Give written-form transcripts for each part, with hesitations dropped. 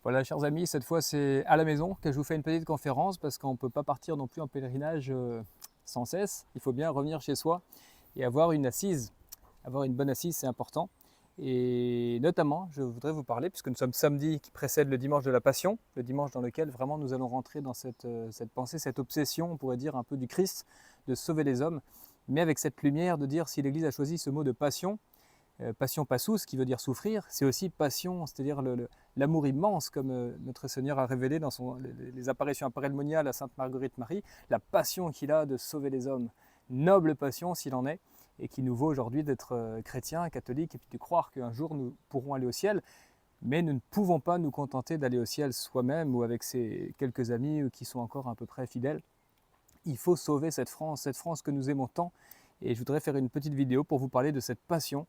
Voilà, chers amis, cette fois c'est à la maison que je vous fais une petite conférence parce qu'on ne peut pas partir non plus en pèlerinage sans cesse. Il faut bien revenir chez soi et avoir une assise. Avoir une bonne assise, c'est important. Et notamment, je voudrais vous parler, puisque nous sommes samedi qui précède le dimanche de la Passion, le dimanche dans lequel vraiment nous allons rentrer dans cette pensée, cette obsession, on pourrait dire un peu du Christ, de sauver les hommes, mais avec cette lumière de dire si l'Église a choisi ce mot de passion, passion passus, qui veut dire souffrir, c'est aussi passion, c'est-à-dire l'amour immense, comme notre Seigneur a révélé dans les apparitions appareilmoniales à Sainte Marguerite Marie, la passion qu'il a de sauver les hommes, noble passion s'il en est, et qui nous vaut aujourd'hui d'être chrétiens, catholiques, et puis de croire qu'un jour nous pourrons aller au ciel, mais nous ne pouvons pas nous contenter d'aller au ciel soi-même ou avec ces quelques amis qui sont encore à peu près fidèles. Il faut sauver cette France que nous aimons tant, et je voudrais faire une petite vidéo pour vous parler de cette passion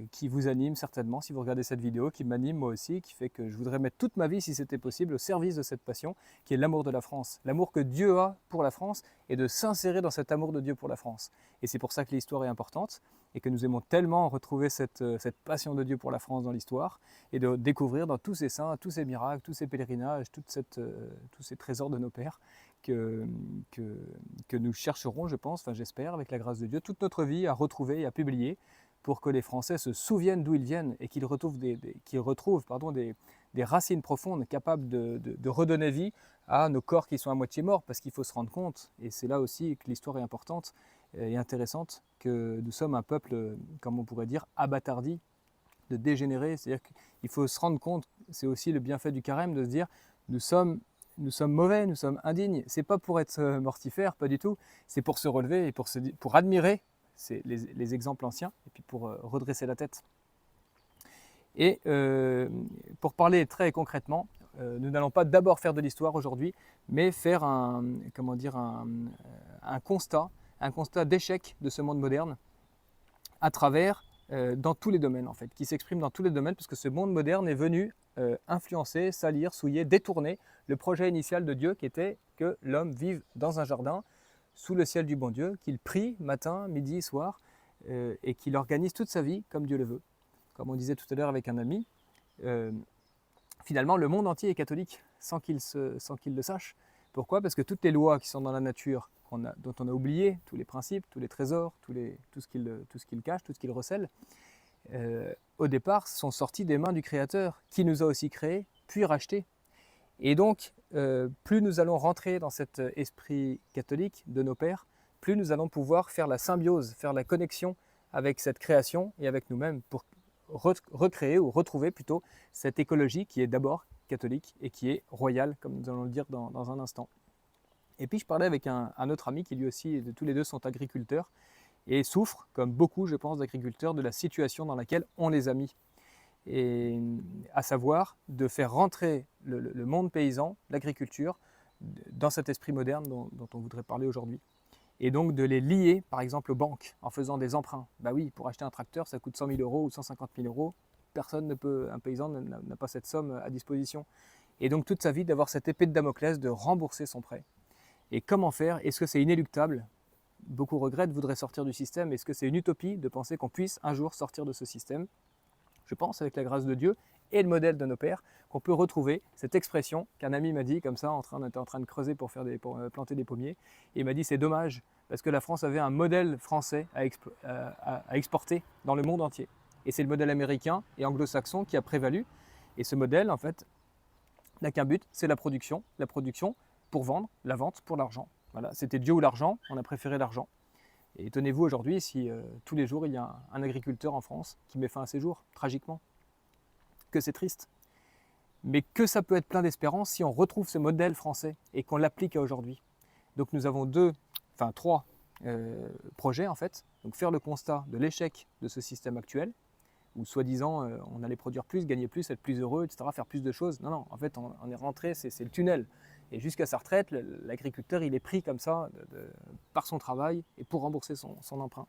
qui vous anime certainement si vous regardez cette vidéo, qui m'anime moi aussi, qui fait que je voudrais mettre toute ma vie, si c'était possible, au service de cette passion, qui est l'amour de la France, l'amour que Dieu a pour la France, et de s'insérer dans cet amour de Dieu pour la France. Et c'est pour ça que l'histoire est importante, et que nous aimons tellement retrouver cette passion de Dieu pour la France dans l'histoire, et de découvrir dans tous ces saints, tous ces miracles, tous ces pèlerinages, tous ces trésors de nos pères, que, que nous chercherons, je pense, enfin j'espère, avec la grâce de Dieu, toute notre vie à retrouver et à publier, pour que les Français se souviennent d'où ils viennent et qu'ils retrouvent, des racines profondes capables de redonner vie à nos corps qui sont à moitié morts, parce qu'il faut se rendre compte, et c'est là aussi que l'histoire est importante et intéressante, que nous sommes un peuple, comme on pourrait dire, abattardi, de dégénérés, c'est-à-dire qu'il faut se rendre compte, c'est aussi le bienfait du carême, de se dire nous sommes mauvais, nous sommes indignes. C'est pas pour être mortifère, pas du tout. C'est pour se relever et pour admirer les exemples anciens et puis pour redresser la tête. Et pour parler très concrètement, nous n'allons pas d'abord faire de l'histoire aujourd'hui, mais faire un constat d'échec de ce monde moderne à travers, dans tous les domaines en fait, qui s'exprime dans tous les domaines, parce que ce monde moderne est venu influencer, salir, souiller, détourner le projet initial de Dieu qui était que l'homme vive dans un jardin sous le ciel du bon Dieu, qu'il prie matin, midi, soir, et qu'il organise toute sa vie comme Dieu le veut. Comme on disait tout à l'heure avec un ami, euh, finalement le monde entier est catholique sans qu'il le sache. Pourquoi? Parce que toutes les lois qui sont dans la nature, dont on a oublié, tous les principes, tous les trésors, tout ce qu'il cache, tout ce qu'il recèle, au départ sont sortis des mains du Créateur, qui nous a aussi créés, puis rachetés. Et donc, plus nous allons rentrer dans cet esprit catholique de nos pères, plus nous allons pouvoir faire la symbiose, faire la connexion avec cette création et avec nous-mêmes pour recréer ou retrouver plutôt cette écologie qui est d'abord catholique et qui est royale, comme nous allons le dire dans un instant. Et puis je parlais avec un autre ami qui lui aussi, tous les deux sont agriculteurs et souffrent, comme beaucoup je pense d'agriculteurs, de la situation dans laquelle on les a mis. Et à savoir de faire rentrer le monde paysan, l'agriculture, dans cet esprit moderne dont on voudrait parler aujourd'hui. Et donc de les lier, par exemple, aux banques, en faisant des emprunts. Bah oui, pour acheter un tracteur, ça coûte 100 000 euros ou 150 000 euros. Personne ne peut, un paysan n'a pas cette somme à disposition. Et donc toute sa vie, d'avoir cette épée de Damoclès, de rembourser son prêt. Et comment faire? Est-ce que c'est inéluctable? Beaucoup regrettent, voudraient sortir du système. Est-ce que c'est une utopie de penser qu'on puisse un jour sortir de ce système? Je pense, avec la grâce de Dieu et le modèle de nos pères, qu'on peut retrouver cette expression qu'un ami m'a dit comme ça, on était en train de creuser pour planter des pommiers, et il m'a dit c'est dommage, parce que la France avait un modèle français à exporter dans le monde entier. Et c'est le modèle américain et anglo-saxon qui a prévalu. Et ce modèle, en fait, n'a qu'un but, c'est la production pour vendre, la vente pour l'argent. Voilà, c'était Dieu ou l'argent, on a préféré l'argent. Et étonnez-vous aujourd'hui si tous les jours il y a un agriculteur en France qui met fin à ses jours, tragiquement. Que c'est triste. Mais que ça peut être plein d'espérance si on retrouve ce modèle français et qu'on l'applique à aujourd'hui. Donc nous avons trois projets en fait. Donc faire le constat de l'échec de ce système actuel, où soi-disant on allait produire plus, gagner plus, être plus heureux, etc., faire plus de choses. Non, en fait on est rentré, c'est le tunnel. Et jusqu'à sa retraite, l'agriculteur il est pris comme ça par son travail et pour rembourser son emprunt.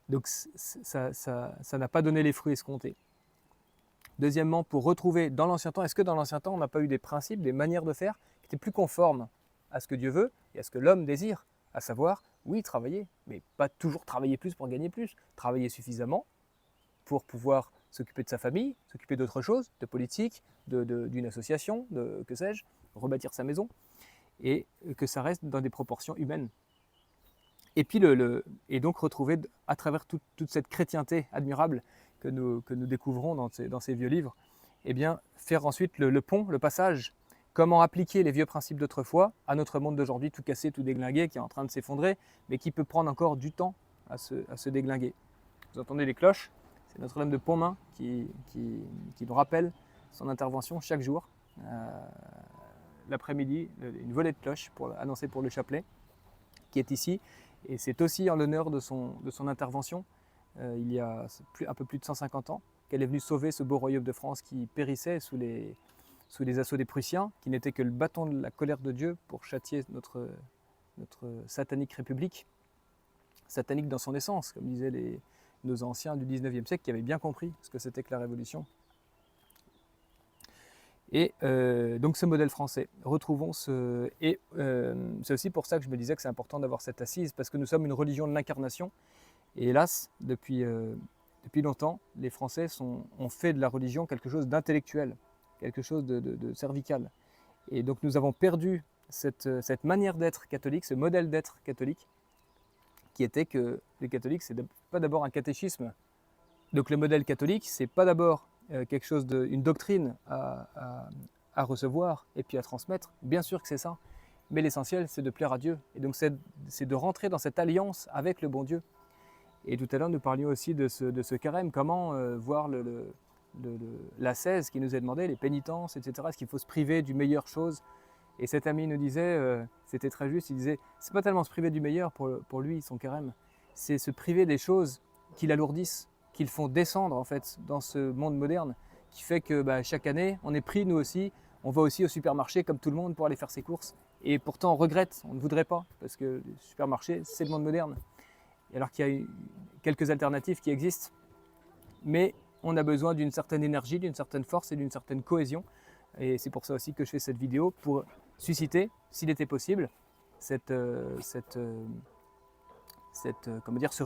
Donc ça n'a pas donné les fruits escomptés. Deuxièmement, pour retrouver dans l'ancien temps, est-ce que dans l'ancien temps on n'a pas eu des principes, des manières de faire qui étaient plus conformes à ce que Dieu veut et à ce que l'homme désire, à savoir, oui, travailler, mais pas toujours travailler plus pour gagner plus, travailler suffisamment pour pouvoir s'occuper de sa famille, s'occuper d'autre chose, de politique, d'une association, que sais-je, rebâtir sa maison, et que ça reste dans des proportions humaines. Et puis et donc retrouver à travers toute cette chrétienté admirable que nous découvrons dans ces vieux livres, eh bien, faire ensuite le pont, le passage, comment appliquer les vieux principes d'autrefois à notre monde d'aujourd'hui tout cassé, tout déglingué, qui est en train de s'effondrer, mais qui peut prendre encore du temps à se déglinguer. Vous entendez les cloches, c'est Notre-Dame de Pontmain qui nous rappelle son intervention chaque jour. L'après-midi, une volée de cloches pour annoncer pour le chapelet, qui est ici. Et c'est aussi en l'honneur de son intervention, il y a un peu plus de 150 ans, qu'elle est venue sauver ce beau royaume de France qui périssait sous les assauts des Prussiens, qui n'était que le bâton de la colère de Dieu pour châtier notre satanique république, satanique dans son essence, comme disaient nos anciens du 19e siècle qui avaient bien compris ce que c'était que la Révolution. Et donc ce modèle français, retrouvons et c'est aussi pour ça que je me disais que c'est important d'avoir cette assise, parce que nous sommes une religion de l'incarnation, et hélas, depuis longtemps, les Français ont fait de la religion quelque chose d'intellectuel, quelque chose de cervical. Et donc nous avons perdu cette manière d'être catholique, ce modèle d'être catholique, qui était que les catholiques, c'est pas d'abord un catéchisme. Donc le modèle catholique, c'est pas d'abord quelque chose une doctrine à recevoir et puis à transmettre. Bien sûr que c'est ça, mais l'essentiel, c'est de plaire à Dieu. Et donc c'est de rentrer dans cette alliance avec le bon Dieu. Et tout à l'heure, nous parlions aussi de ce carême, comment voir l'ascèse qui nous est demandé, les pénitences, etc. Est-ce qu'il faut se priver du meilleur chose? Et cet ami nous disait, c'était très juste, il disait, c'est pas tellement se priver du meilleur pour lui, son carême, c'est se priver des choses qui l'alourdissent, qui le font descendre en fait dans ce monde moderne, qui fait que chaque année, on est pris, nous aussi, on va aussi au supermarché comme tout le monde pour aller faire ses courses, et pourtant on regrette, on ne voudrait pas, parce que le supermarché, c'est le monde moderne. Et alors qu'il y a quelques alternatives qui existent, mais on a besoin d'une certaine énergie, d'une certaine force et d'une certaine cohésion. Et c'est pour ça aussi que je fais cette vidéo, pour susciter, s'il était possible, ce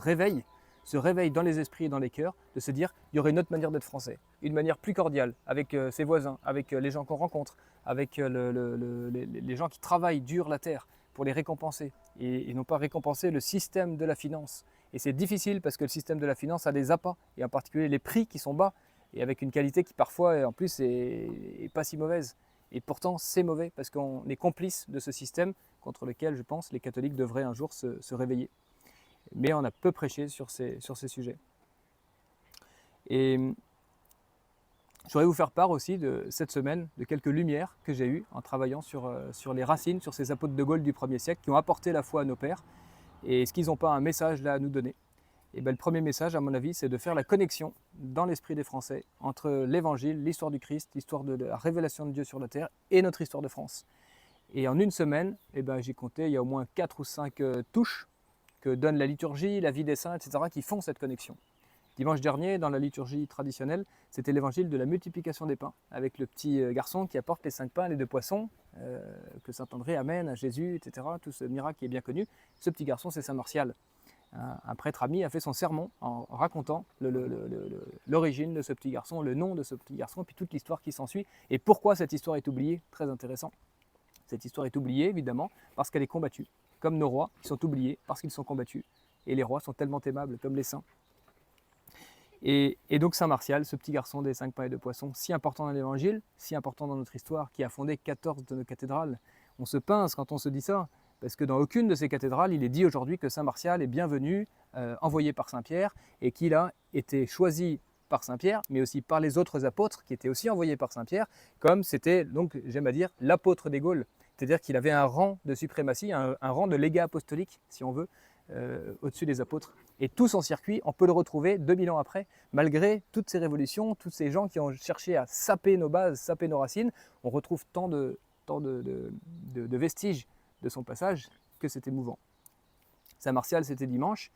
réveil dans les esprits et dans les cœurs, de se dire il y aurait une autre manière d'être français, une manière plus cordiale, avec ses voisins, avec les gens qu'on rencontre, avec les gens qui travaillent dur la terre, pour les récompenser, et non pas récompenser le système de la finance. Et c'est difficile parce que le système de la finance a des appâts, et en particulier les prix qui sont bas, et avec une qualité qui parfois en plus est pas si mauvaise. Et pourtant c'est mauvais parce qu'on est complice de ce système contre lequel je pense les catholiques devraient un jour se réveiller. Mais on a peu prêché sur ces sujets. Et je voudrais vous faire part aussi de cette semaine de quelques lumières que j'ai eues en travaillant sur les racines, sur ces apôtres de Gaulle du 1er siècle qui ont apporté la foi à nos pères. Et est-ce qu'ils n'ont pas un message là à nous donner? Et le premier message, à mon avis, c'est de faire la connexion dans l'esprit des Français entre l'Évangile, l'histoire du Christ, l'histoire de la révélation de Dieu sur la terre et notre histoire de France. Et en une semaine, j'ai compté, il y a au moins 4 ou 5 touches que donne la liturgie, la vie des saints, etc., qui font cette connexion. Dimanche dernier, dans la liturgie traditionnelle, c'était l'évangile de la multiplication des pains, avec le petit garçon qui apporte les 5 pains et les 2 poissons, que saint André amène à Jésus, etc., tout ce miracle qui est bien connu. Ce petit garçon, c'est saint Martial. Un prêtre ami a fait son sermon en racontant l'origine de ce petit garçon, le nom de ce petit garçon, puis toute l'histoire qui s'ensuit. Et pourquoi cette histoire est oubliée? Très intéressant. Cette histoire est oubliée, évidemment, parce qu'elle est combattue, comme nos rois qui sont oubliés parce qu'ils sont combattus. Et les rois sont tellement aimables, comme les saints. Et donc Saint Martial, ce petit garçon des 5 pains et 2 poissons, si important dans l'Évangile, si important dans notre histoire, qui a fondé 14 de nos cathédrales. On se pince quand on se dit ça, parce que dans aucune de ces cathédrales, il est dit aujourd'hui que Saint Martial est bienvenu, envoyé par Saint Pierre, et qu'il a été choisi par Saint Pierre, mais aussi par les autres apôtres qui étaient aussi envoyés par Saint Pierre, comme c'était, donc j'aime à dire, l'apôtre des Gaules. C'est-à-dire qu'il avait un rang de suprématie, un rang de légat apostolique, si on veut, au-dessus des apôtres. Et tout son circuit, on peut le retrouver 2000 ans après, malgré toutes ces révolutions, tous ces gens qui ont cherché à saper nos bases, saper nos racines. On retrouve tant de vestiges de son passage que c'est émouvant. Saint Martial, c'était dimanche,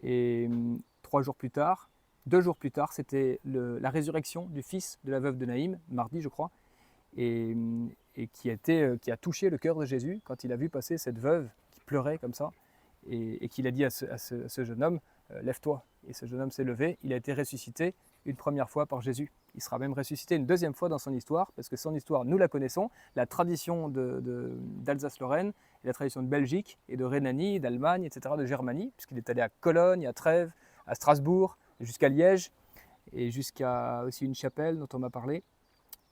et 2 jours plus tard, c'était la résurrection du fils de la veuve de Naïm, mardi je crois, et qui a touché le cœur de Jésus quand il a vu passer cette veuve qui pleurait comme ça, et qu'il a dit à ce jeune homme, lève-toi. Et ce jeune homme s'est levé, il a été ressuscité, une première fois par Jésus. Il sera même ressuscité une deuxième fois dans son histoire, parce que son histoire, nous la connaissons, la tradition d'Alsace-Lorraine, et la tradition de Belgique, et de Rhénanie, d'Allemagne, etc., de Germanie, puisqu'il est allé à Cologne, à Trèves, à Strasbourg, jusqu'à Liège, et jusqu'à aussi une chapelle dont on m'a parlé,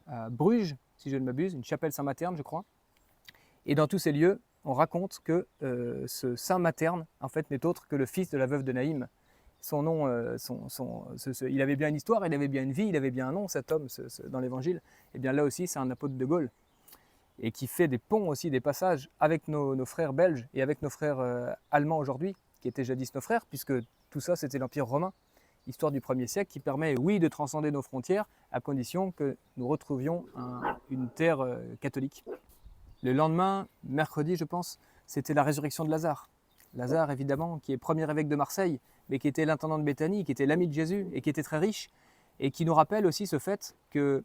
à Bruges, si je ne m'abuse, une chapelle Saint-Materne, je crois. Et dans tous ces lieux, on raconte que ce Saint Materne, en fait, n'est autre que le fils de la veuve de Naïm. Son nom, il avait bien une histoire, il avait bien une vie, il avait bien un nom, cet homme, dans l'Évangile. Et bien là aussi, c'est un apôtre de Gaulle. Et qui fait des ponts aussi, des passages avec nos frères belges et avec nos frères allemands aujourd'hui, qui étaient jadis nos frères, puisque tout ça, c'était l'Empire romain. Histoire du 1er siècle qui permet, oui, de transcender nos frontières, à condition que nous retrouvions une terre catholique. Le lendemain, mercredi, je pense, c'était la résurrection de Lazare. Lazare, évidemment, qui est premier évêque de Marseille, mais qui était l'intendant de Béthanie, qui était l'ami de Jésus et qui était très riche, et qui nous rappelle aussi ce fait que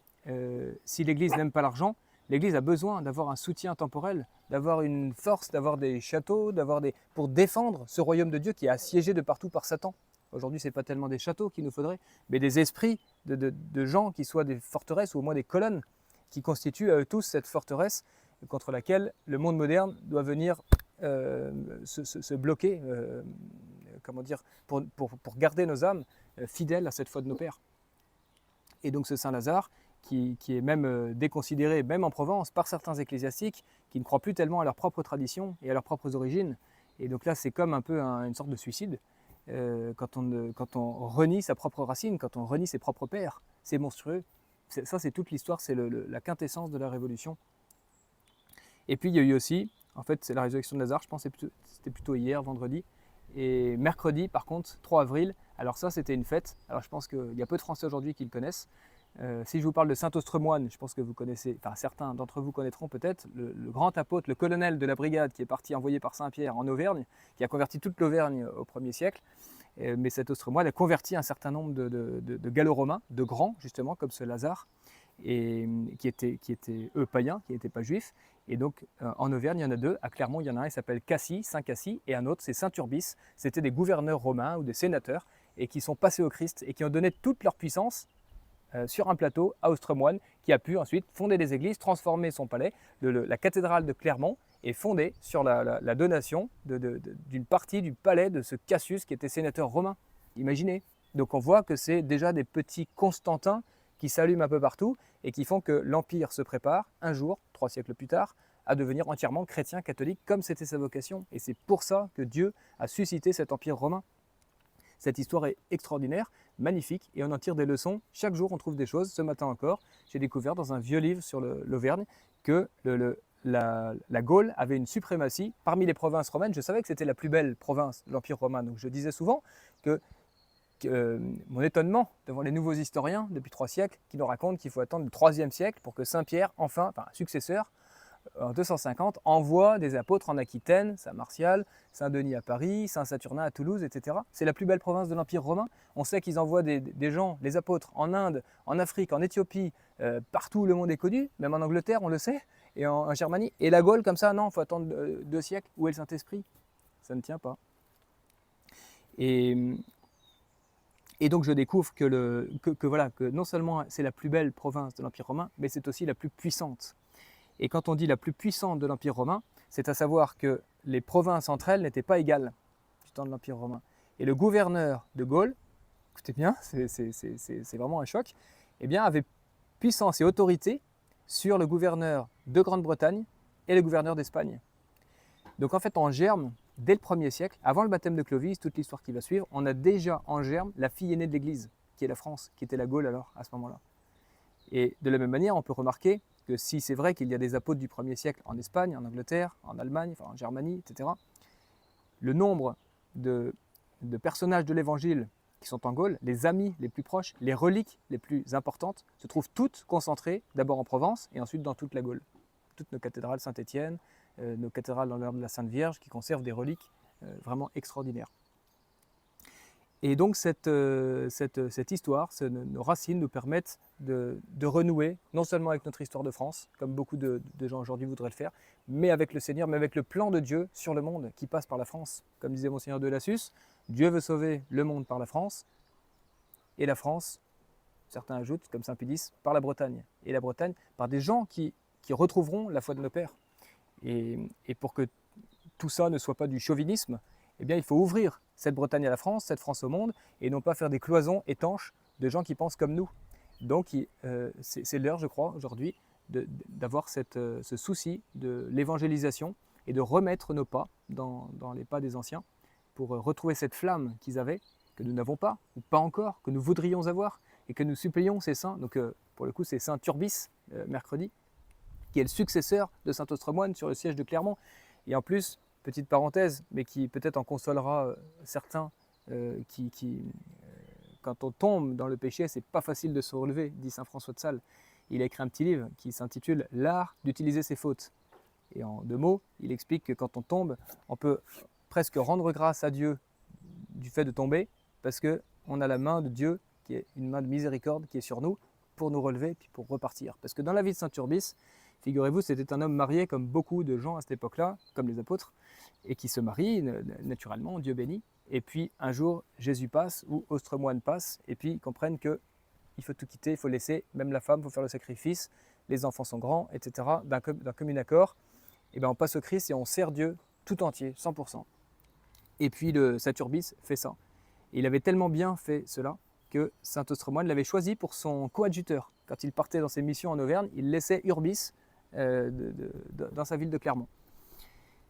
si l'Église n'aime pas l'argent, l'Église a besoin d'avoir un soutien temporel, d'avoir une force, d'avoir des châteaux, pour défendre ce royaume de Dieu qui est assiégé de partout par Satan. Aujourd'hui, ce n'est pas tellement des châteaux qu'il nous faudrait, mais des esprits de gens qui soient des forteresses ou au moins des colonnes qui constituent à eux tous cette forteresse contre laquelle le monde moderne doit venir se bloquer, comment dire, pour garder nos âmes fidèles à cette foi de nos pères. Et donc ce Saint Lazare, qui est même déconsidéré, même en Provence, par certains ecclésiastiques qui ne croient plus tellement à leur propre tradition et à leurs propres origines. Et donc là, c'est comme un peu une sorte de suicide. Quand on renie sa propre racine, quand on renie ses propres pères, c'est monstrueux. Ça, c'est toute l'histoire, c'est la quintessence de la Révolution. Et puis, il y a eu aussi, en fait, c'est la résurrection de Lazare, je pense que c'était plutôt hier, vendredi. Et mercredi, par contre, 3 avril, alors ça, c'était une fête. Alors, je pense qu'il y a peu de Français aujourd'hui qui le connaissent. Si je vous parle de saint Austremoine, je pense que vous connaissez, enfin certains d'entre vous connaîtront peut-être, le grand apôtre, le colonel de la brigade qui est parti envoyé par Saint-Pierre en Auvergne, qui a converti toute l'Auvergne au 1er siècle. Mais cet Austremoine a converti un certain nombre de gallo-romains, de grands justement, comme ce Lazare, et qui étaient eux païens, qui n'étaient pas juifs. Et donc en Auvergne, il y en a 2. À Clermont, il y en a un, il s'appelle Cassie, Saint Cassie, et un autre, c'est Saint Urbis. C'était des gouverneurs romains ou des sénateurs, et qui sont passés au Christ, et qui ont donné toute leur puissance sur un plateau à Austremoine, qui a pu ensuite fonder des églises, transformer son palais, la cathédrale de Clermont, et fondée sur la donation d'une partie du palais de ce Cassius qui était sénateur romain. Imaginez. Donc on voit que c'est déjà des petits Constantins qui s'allument un peu partout et qui font que l'Empire se prépare un jour, 3 siècles plus tard, à devenir entièrement chrétien catholique comme c'était sa vocation. Et c'est pour ça que Dieu a suscité cet Empire romain. Cette histoire est extraordinaire, magnifique, et on en tire des leçons. Chaque jour, on trouve des choses. Ce matin encore, j'ai découvert dans un vieux livre sur l'Auvergne que la Gaule avait une suprématie parmi les provinces romaines. Je savais que c'était la plus belle province de l'Empire romain. Donc je disais souvent que mon étonnement devant les nouveaux historiens depuis 3 siècles qui nous racontent qu'il faut attendre le 3e siècle pour que Saint-Pierre, enfin successeur, en 250, envoie des apôtres en Aquitaine, Saint-Martial, Saint-Denis à Paris, Saint-Saturnin à Toulouse, etc. C'est la plus belle province de l'Empire romain. On sait qu'ils envoient des gens, les apôtres, en Inde, en Afrique, en Éthiopie, partout où le monde est connu, même en Angleterre, on le sait, et en Germanie. Et la Gaule, comme ça, non, il faut attendre 2 siècles. Où est le Saint-Esprit? Ça ne tient pas. Et donc je découvre que non seulement c'est la plus belle province de l'Empire romain, mais c'est aussi la plus puissante. Et quand on dit la plus puissante de l'Empire romain, c'est à savoir que les provinces entre elles n'étaient pas égales du temps de l'Empire romain. Et le gouverneur de Gaule, écoutez bien, c'est vraiment un choc, eh bien, avait puissance et autorité sur le gouverneur de Grande-Bretagne et le gouverneur d'Espagne. Donc en fait, en germe, dès le 1er siècle, avant le baptême de Clovis, toute l'histoire qui va suivre, on a déjà en germe la fille aînée de l'Église, qui est la France, qui était la Gaule alors, à ce moment-là. Et de la même manière, on peut remarquer que si c'est vrai qu'il y a des apôtres du 1er siècle en Espagne, en Angleterre, en Allemagne, enfin en Germanie, etc., le nombre de personnages de l'Évangile qui sont en Gaule, les amis les plus proches, les reliques les plus importantes, se trouvent toutes concentrées d'abord en Provence et ensuite dans toute la Gaule. Toutes nos cathédrales Saint-Étienne, nos cathédrales dans l'ordre de la Sainte Vierge qui conservent des reliques vraiment extraordinaires. Et donc cette histoire, nos racines nous permettent de renouer, non seulement avec notre histoire de France, comme beaucoup de gens aujourd'hui voudraient le faire, mais avec le Seigneur, mais avec le plan de Dieu sur le monde qui passe par la France. Comme disait Monseigneur de Lassus, Dieu veut sauver le monde par la France, et la France certains ajoutent, comme saint Pédis, par la Bretagne. Et la Bretagne, par des gens qui retrouveront la foi de nos pères. Et pour que tout ça ne soit pas du chauvinisme, eh bien, il faut ouvrir cette Bretagne à la France, cette France au monde, et non pas faire des cloisons étanches de gens qui pensent comme nous. Donc, c'est l'heure, je crois, aujourd'hui, d'avoir ce souci de l'évangélisation et de remettre nos pas dans les pas des anciens pour retrouver cette flamme qu'ils avaient, que nous n'avons pas, ou pas encore, que nous voudrions avoir, et que nous supplions ces saints. Donc, pour le coup, c'est saint Turbis, mercredi, qui est le successeur de saint Austremoine sur le siège de Clermont. Et en plus, petite parenthèse, mais qui peut-être en consolera certains quand on tombe dans le péché, c'est pas facile de se relever, dit saint François de Sales. Il a écrit un petit livre qui s'intitule L'art d'utiliser ses fautes. Et en 2 mots, il explique que quand on tombe, on peut presque rendre grâce à Dieu du fait de tomber, parce qu'on a la main de Dieu, qui est une main de miséricorde, qui est sur nous, pour nous relever, puis pour repartir. Parce que dans la vie de saint Turbis, figurez-vous, c'était un homme marié comme beaucoup de gens à cette époque-là, comme les apôtres, et qui se marient naturellement, Dieu béni. Et puis un jour, Jésus passe, ou Austremoine passe, et puis ils comprennent qu'il faut tout quitter, il faut laisser, même la femme, il faut faire le sacrifice, les enfants sont grands, etc. D'un commun accord, et bien on passe au Christ et on sert Dieu tout entier, 100%. Et puis saint Turbis fait ça. Et il avait tellement bien fait cela que saint Austremoine l'avait choisi pour son coadjuteur. Quand il partait dans ses missions en Auvergne, il laissait Urbis dans sa ville de Clermont.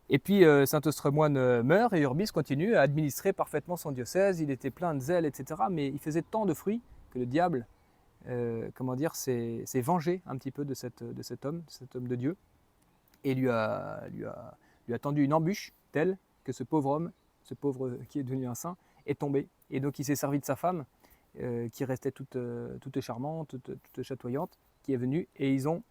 Et puis saint Austremoine meurt et Urbis continue à administrer parfaitement son diocèse. Il était plein de zèle, etc. Mais il faisait tant de fruits que le diable s'est vengé un petit peu de cet homme de Dieu, et lui a tendu une embûche telle que ce pauvre homme, ce pauvre qui est devenu un saint, est tombé. Et donc il s'est servi de sa femme, qui restait toute charmante, toute chatoyante, qui est venue, et ils ont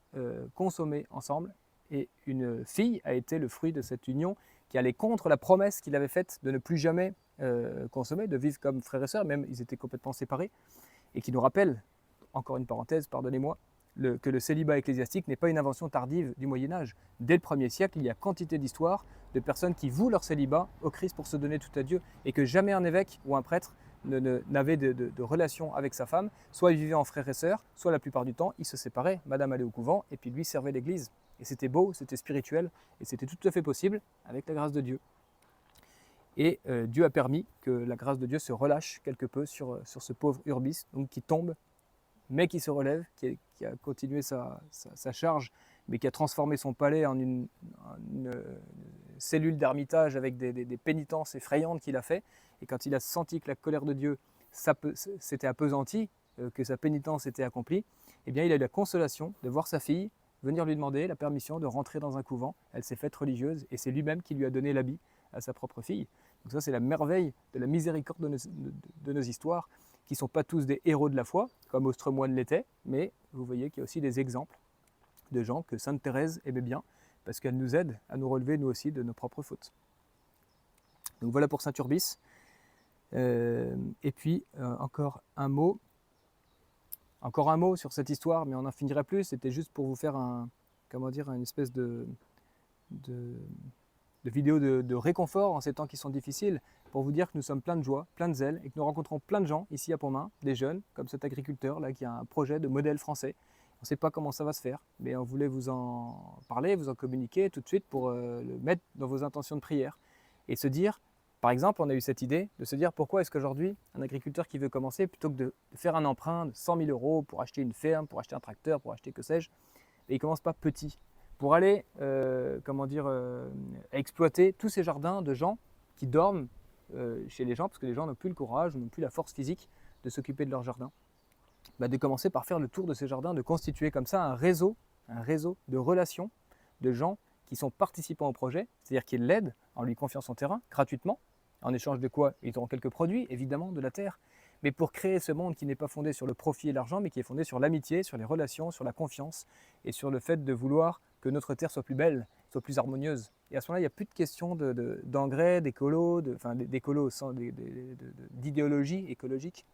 consommé ensemble. Et une fille a été le fruit de cette union qui allait contre la promesse qu'il avait faite de ne plus jamais consommer, de vivre comme frères et sœurs, même ils étaient complètement séparés, et qui nous rappelle, encore une parenthèse, pardonnez-moi, que le célibat ecclésiastique n'est pas une invention tardive du Moyen-Âge. Dès le 1er siècle, il y a quantité d'histoires de personnes qui vouent leur célibat au Christ pour se donner tout à Dieu, et que jamais un évêque ou un prêtre n'avait de relation avec sa femme. Soit il vivait en frères et sœurs, soit la plupart du temps, il se séparait, madame allait au couvent, et puis lui servait l'église. Et c'était beau, c'était spirituel, et c'était tout à fait possible avec la grâce de Dieu. Et Dieu a permis que la grâce de Dieu se relâche quelque peu sur ce pauvre Urbis, donc qui tombe, mais qui se relève, qui a continué sa charge, mais qui a transformé son palais en une cellule d'ermitage avec des pénitences effrayantes qu'il a fait. Et quand il a senti que la colère de Dieu s'était appesantie, que sa pénitence était accomplie, eh bien il a eu la consolation de voir sa fille venir lui demander la permission de rentrer dans un couvent. Elle s'est faite religieuse, et c'est lui-même qui lui a donné l'habit à sa propre fille. Donc ça, c'est la merveille de la miséricorde de nos histoires, qui ne sont pas tous des héros de la foi, comme Austremoine l'était, mais vous voyez qu'il y a aussi des exemples de gens que sainte Thérèse aimait bien, parce qu'elle nous aide à nous relever nous aussi de nos propres fautes. Donc voilà pour saint Urbis. Et puis encore un mot sur cette histoire, mais on n'en finirait plus. C'était juste pour vous faire une espèce de vidéo de réconfort en ces temps qui sont difficiles, pour vous dire que nous sommes pleins de joie, pleins de zèle, et que nous rencontrons plein de gens ici à Pontmain, des jeunes, comme cet agriculteur là qui a un projet de modèle français. On ne sait pas comment ça va se faire, mais on voulait vous en parler, vous en communiquer tout de suite pour le mettre dans vos intentions de prière. Et se dire, par exemple, on a eu cette idée de se dire pourquoi est-ce qu'aujourd'hui, un agriculteur qui veut commencer, plutôt que de faire un emprunt de 100 000 € pour acheter une ferme, pour acheter un tracteur, pour acheter que sais-je, il ne commence pas petit, pour aller exploiter tous ces jardins de gens qui dorment chez les gens, parce que les gens n'ont plus le courage, n'ont plus la force physique de s'occuper de leur jardin. De commencer par faire le tour de ces jardins, de constituer comme ça un réseau de relations de gens qui sont participants au projet, c'est-à-dire qu'ils l'aident en lui confiant son terrain gratuitement, en échange de quoi ils auront quelques produits, évidemment, de la terre, mais pour créer ce monde qui n'est pas fondé sur le profit et l'argent, mais qui est fondé sur l'amitié, sur les relations, sur la confiance, et sur le fait de vouloir que notre terre soit plus belle, soit plus harmonieuse. Et à ce moment-là, il n'y a plus de question d'engrais, d'idéologie écologique.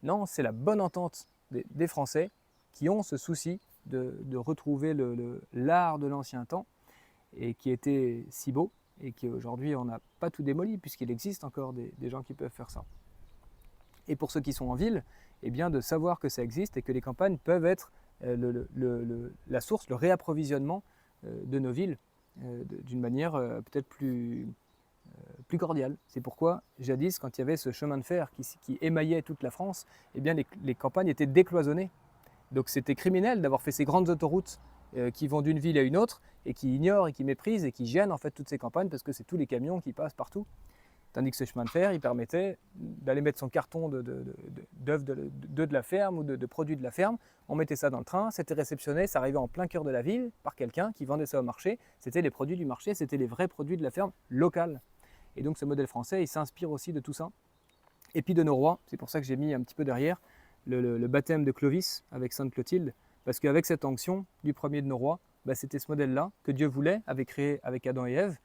Non, c'est la bonne entente des Français qui ont ce souci de retrouver l'art de l'ancien temps, et qui était si beau, et qu'aujourd'hui on n'a pas tout démoli, puisqu'il existe encore des gens qui peuvent faire ça. Et pour ceux qui sont en ville, eh bien, de savoir que ça existe et que les campagnes peuvent être la source, le réapprovisionnement de nos villes d'une manière peut-être plus cordiale. C'est pourquoi, jadis, quand il y avait ce chemin de fer qui émaillait toute la France, eh bien, les campagnes étaient décloisonnées. Donc c'était criminel d'avoir fait ces grandes autoroutes qui vont d'une ville à une autre et qui ignorent et qui méprisent et qui gênent en fait toutes ces campagnes parce que c'est tous les camions qui passent partout. Tandis que ce chemin de fer, il permettait d'aller mettre son carton d'œufs de la ferme ou de produits de la ferme. On mettait ça dans le train, c'était réceptionné, ça arrivait en plein cœur de la ville par quelqu'un qui vendait ça au marché. C'était les produits du marché, c'était les vrais produits de la ferme locale. Et donc ce modèle français, il s'inspire aussi de tout ça. Et puis de nos rois, c'est pour ça que j'ai mis un petit peu derrière le baptême de Clovis avec Sainte Clotilde, parce qu'avec cette onction du premier de nos rois, c'était ce modèle-là que Dieu voulait, avait créé avec Adam et Ève,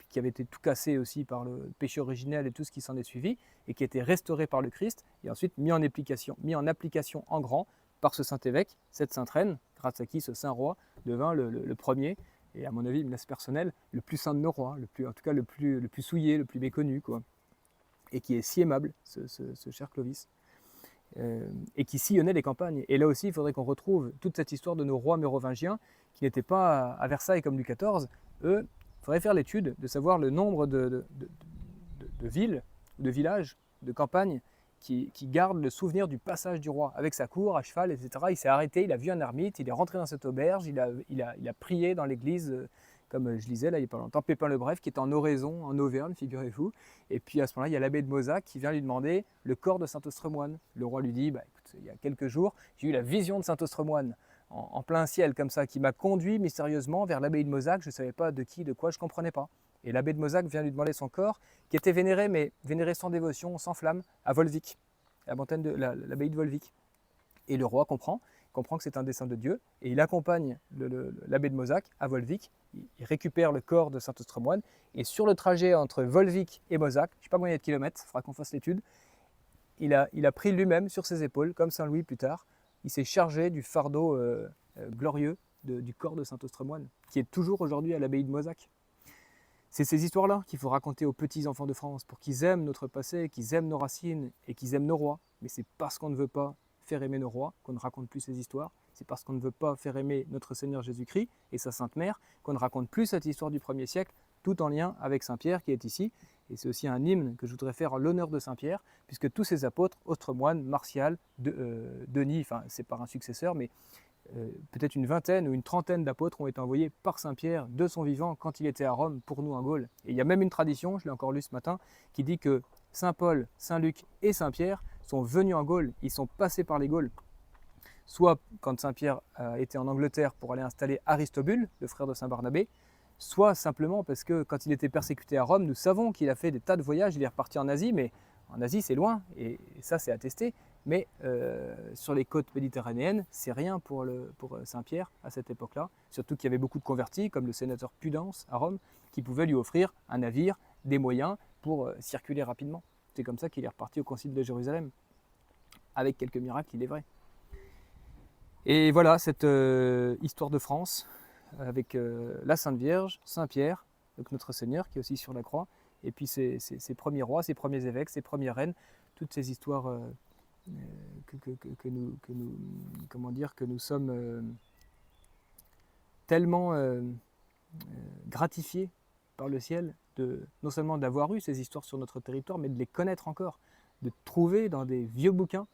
qui avait été tout cassé aussi par le péché originel et tout ce qui s'en est suivi, et qui a été restauré par le Christ, et ensuite mis en application en grand par ce saint évêque, cette sainte reine, grâce à qui ce saint roi devint le premier, et à mon avis, il me laisse personnel, le plus saint de nos rois, en tout cas le plus souillé, le plus méconnu, quoi. Et qui est si aimable, ce cher Clovis, et qui sillonnait les campagnes. Et là aussi, il faudrait qu'on retrouve toute cette histoire de nos rois mérovingiens, qui n'étaient pas à Versailles comme Louis XIV. Eux, il faudrait faire l'étude de savoir le nombre de villes, de villages, de campagnes qui gardent le souvenir du passage du roi avec sa cour, à cheval, etc. Il s'est arrêté, il a vu un ermite, il est rentré dans cette auberge, il a prié dans l'église, comme je lisais là il n'y a pas longtemps, Pépin le Bref, qui est en Oraison, en Auvergne, figurez-vous. Et puis à ce moment-là, il y a l'abbé de Mozac qui vient lui demander le corps de Saint-Austremoine. Le roi lui dit, écoute, il y a quelques jours, j'ai eu la vision de Saint-Austremoine en plein ciel comme ça, qui m'a conduit mystérieusement vers l'abbaye de Mozac. Je ne savais pas de qui, de quoi, je ne comprenais pas. Et l'abbé de Mozac vient lui demander son corps, qui était vénéré, mais vénéré sans dévotion, sans flamme, à Volvic, à l'abbaye de Volvic. Et le roi comprend que c'est un dessein de Dieu, et il accompagne l'abbé de Mozac à Volvic. Il récupère le corps de Saint-Austremoine, et sur le trajet entre Volvic et Mozac, je ne sais pas combien il y a de kilomètres, il faudra qu'on fasse l'étude, il a pris lui-même sur ses épaules, comme Saint Louis plus tard, il s'est chargé du fardeau glorieux du corps de Saint-Austremoine, qui est toujours aujourd'hui à l'abbaye de Mozac. C'est ces histoires-là qu'il faut raconter aux petits-enfants de France pour qu'ils aiment notre passé, qu'ils aiment nos racines et qu'ils aiment nos rois. Mais c'est parce qu'on ne veut pas faire aimer nos rois qu'on ne raconte plus ces histoires. C'est parce qu'on ne veut pas faire aimer notre Seigneur Jésus-Christ et sa Sainte Mère qu'on ne raconte plus cette histoire du 1er siècle, tout en lien avec Saint-Pierre qui est ici. Et c'est aussi un hymne que je voudrais faire en l'honneur de Saint-Pierre, puisque tous ces apôtres, Austremoine, Martial, Denis, enfin c'est par un successeur, mais peut-être une vingtaine ou une trentaine d'apôtres ont été envoyés par Saint-Pierre de son vivant quand il était à Rome pour nous en Gaule. Et il y a même une tradition, je l'ai encore lu ce matin, qui dit que Saint Paul, Saint Luc et Saint-Pierre sont venus en Gaule, ils sont passés par les Gaules. Soit quand Saint-Pierre était en Angleterre pour aller installer Aristobule, le frère de Saint Barnabé, soit simplement parce que quand il était persécuté à Rome, nous savons qu'il a fait des tas de voyages, il est reparti en Asie, mais en Asie c'est loin, et ça c'est attesté. Mais sur les côtes méditerranéennes, c'est rien pour Saint-Pierre à cette époque-là. Surtout qu'il y avait beaucoup de convertis, comme le sénateur Pudence à Rome, qui pouvaient lui offrir un navire, des moyens pour circuler rapidement. C'est comme ça qu'il est reparti au concile de Jérusalem, avec quelques miracles, il est vrai. Et voilà cette histoire de France, avec la Sainte Vierge, Saint-Pierre, donc notre Seigneur, qui est aussi sur la croix, et puis ses premiers rois, ses premiers évêques, ses premières reines, toutes ces histoires que nous sommes tellement gratifiés par le ciel, non seulement d'avoir eu ces histoires sur notre territoire, mais de les connaître encore, de trouver dans des vieux bouquins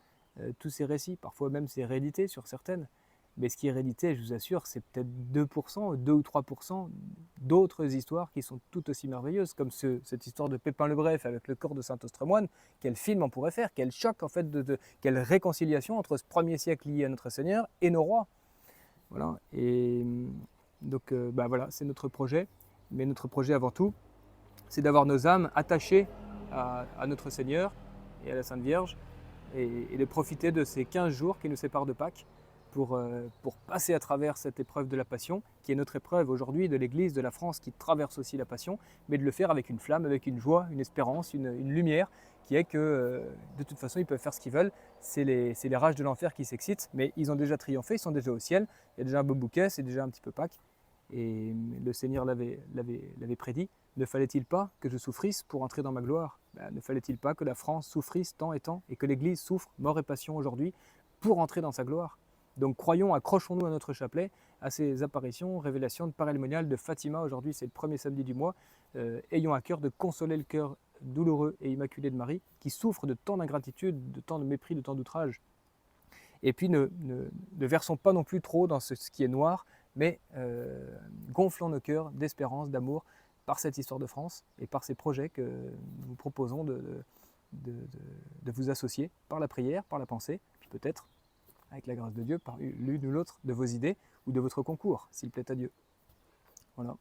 tous ces récits, parfois même ces réédités sur certaines. Mais ce qui est réédité, je vous assure, c'est peut-être 2%, 2 ou 3% d'autres histoires qui sont tout aussi merveilleuses, comme cette histoire de Pépin le Bref avec le corps de Saint-Austremoine. Quel film on pourrait faire, quel choc en fait, quelle réconciliation entre ce 1er siècle lié à notre Seigneur et nos rois. Voilà, et donc voilà, c'est notre projet. Mais notre projet avant tout, c'est d'avoir nos âmes attachées à notre Seigneur et à la Sainte Vierge, et de profiter de ces 15 jours qui nous séparent de Pâques, pour passer à travers cette épreuve de la Passion, qui est notre épreuve aujourd'hui de l'Église, de la France, qui traverse aussi la Passion, mais de le faire avec une flamme, avec une joie, une espérance, une lumière, qui est que de toute façon ils peuvent faire ce qu'ils veulent, c'est les rages de l'enfer qui s'excitent, mais ils ont déjà triomphé, ils sont déjà au ciel, il y a déjà un beau bouquet, c'est déjà un petit peu Pâques, Et le Seigneur l'avait prédit. Ne fallait-il pas que je souffrisse pour entrer dans ma gloire? Ne fallait-il pas que la France souffrisse tant et tant, et que l'Église souffre, mort et passion aujourd'hui, pour entrer dans sa gloire? Donc croyons, accrochons-nous à notre chapelet, à ces apparitions, révélations de parémonial de Fatima. Aujourd'hui, c'est le premier samedi du mois. Ayons à cœur de consoler le cœur douloureux et immaculé de Marie, qui souffre de tant d'ingratitude, de tant de mépris, de tant d'outrage. Et puis ne versons pas non plus trop dans ce qui est noir, mais gonflons nos cœurs d'espérance, d'amour, par cette histoire de France et par ces projets que nous vous proposons de vous associer par la prière, par la pensée, puis peut-être, avec la grâce de Dieu, par l'une ou l'autre de vos idées ou de votre concours, s'il plaît à Dieu. Voilà.